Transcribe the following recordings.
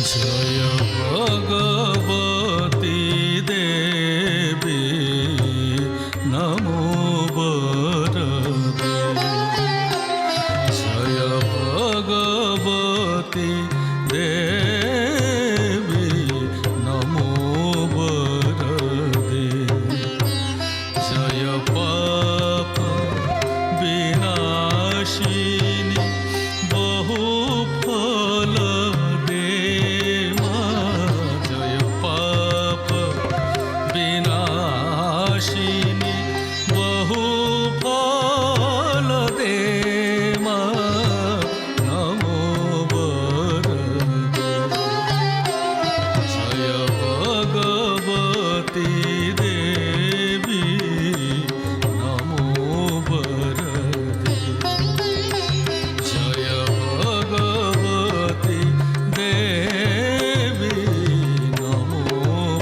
জয় ভগবতী দেবী নমো বরদে। জয় ভগবতী দেবী নমো বরদে। জয় পাপ বিনাশিনী বহু ফল দে মা। জয় পাপ বিনাশিনী বহু ফল দে মা নমো বরদে। জয় ভগবতী দেবী নমো বরদে। জয় ভগবতী দেবী নমো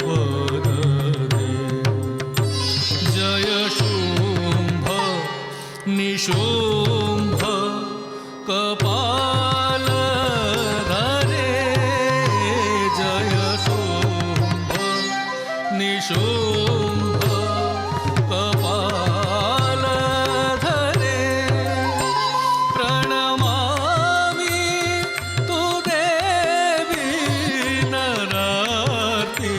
বরদে। জয় শুম্ভ নিশুম্ভ কপাল ধরে। জয় শুম্ভ নিশুম্ভ কপাল ধরে। প্রণমামি তু দেবী নরার্তি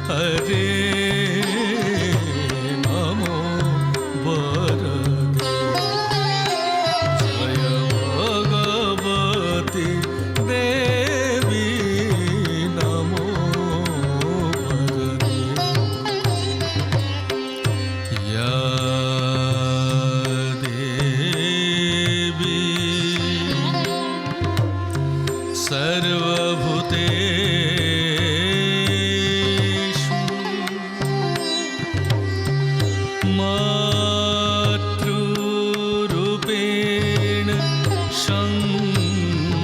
হরে নমো বরদে। জয় ভগবতী দেবী নমো বরদে। ইয়া দেবী সর্বভূতেষু মাতৃরূপেণ সংস্থিতা।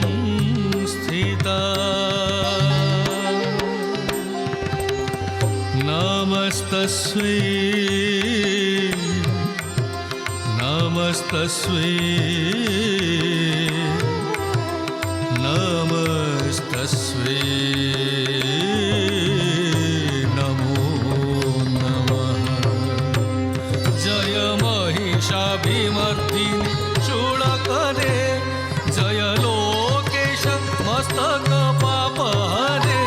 নমস্তস্যৈ নমস্তস্যৈ নমস্তস্যৈ নমো নমঃ। জয় মহিষাভিমর্দিনী শূলকরে। জয় লোকেশ মস্তক পাপহরে।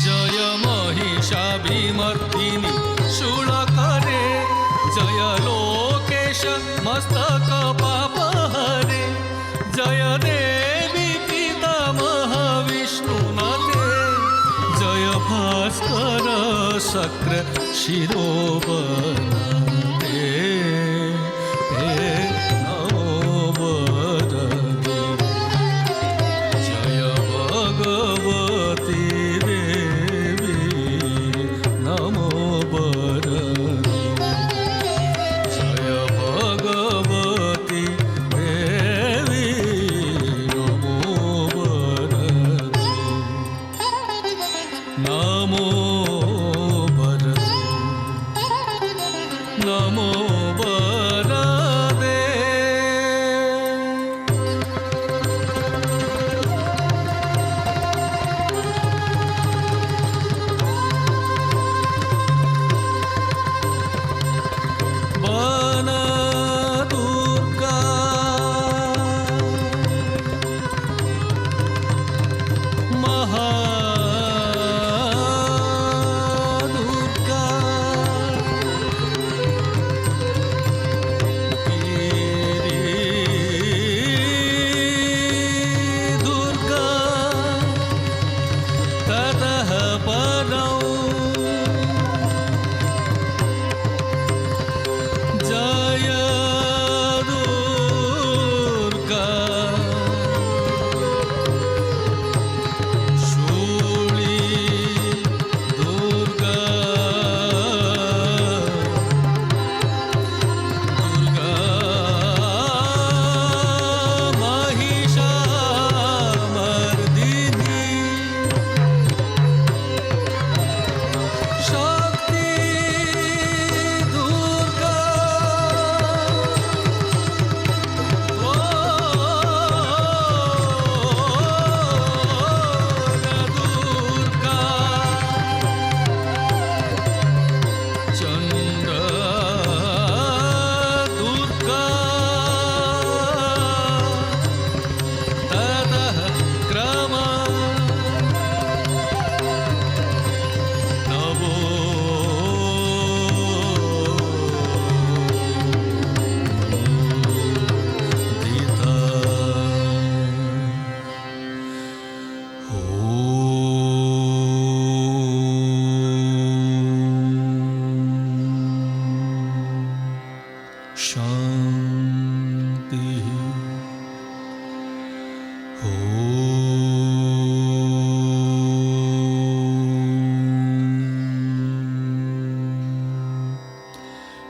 জয় মহিষাভিমর্দিনী শূলকরে। জয় লোকেশ মস্তক পাপহরে। জয় দেবী পিতামহ বিষ্ণুনাথে। জয় ভাস্কর শক্র শিরোবনতে। নমো বরদে। জয় ভগবতী দেবী নমো বরদে। জয় ভগবতী দেবী নমো বরদে। নমো বরদে। নমো বরদে। বন দুর্গা মহাদুর্গা। দুর্গা ততঃ পরৌ। શાંતિ.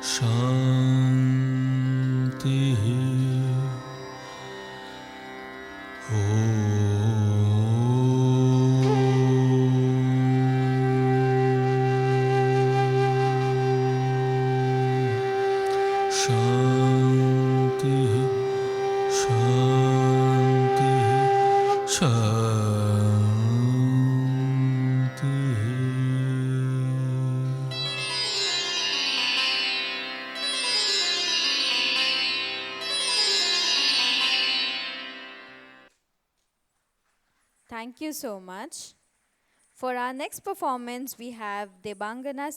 શાંતિ. શાંતિ. શાંતિ. શાંતિ. Thank you so much. For our next performance, we have Debangana